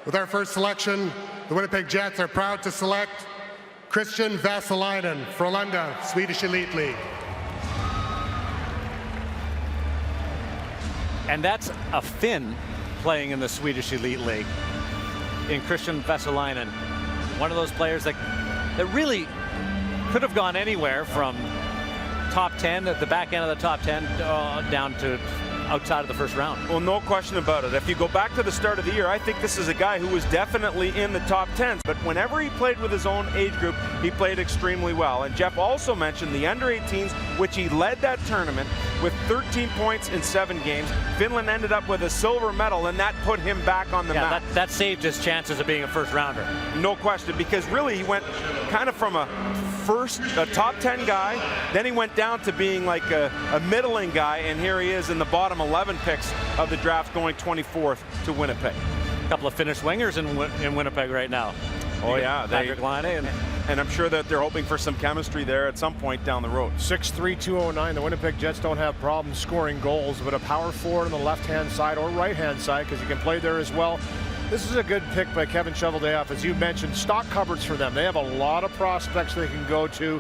With our first selection, the Winnipeg Jets are proud to select Kristian Vesalainen, Frölunda, Swedish Elite League. And that's a Finn playing in the Swedish Elite League in Kristian Vesalainen. One of those players that really could have gone anywhere from top 10 at the back end of the top 10 down to outside of the first round. Well, no question about it. If you go back to the start of the year, I think this is a guy who was definitely in the top 10s. But whenever he played with his own age group, he played extremely well. And Jeff also mentioned the under-18s, which he led that tournament with 13 points in 7 games. Finland ended up with a silver medal, and that put him back on the map. That saved his chances of being a first rounder. No question, because really he went kind of from a top 10 guy, then he went down to being like a middling guy, and here he is in the bottom 11 picks of the draft, going 24th to Winnipeg. A couple of Finnish wingers in Winnipeg right now. Oh yeah, Patrick Laine and I'm sure that they're hoping for some chemistry there at some point down the road. 6'3", 209. The Winnipeg Jets don't have problems scoring goals, but a power forward on the left-hand side or right-hand side, because you can play there as well. This is a good pick by Kevin Cheveldayoff. As you mentioned, stock cupboards for them. They have a lot of prospects they can go to.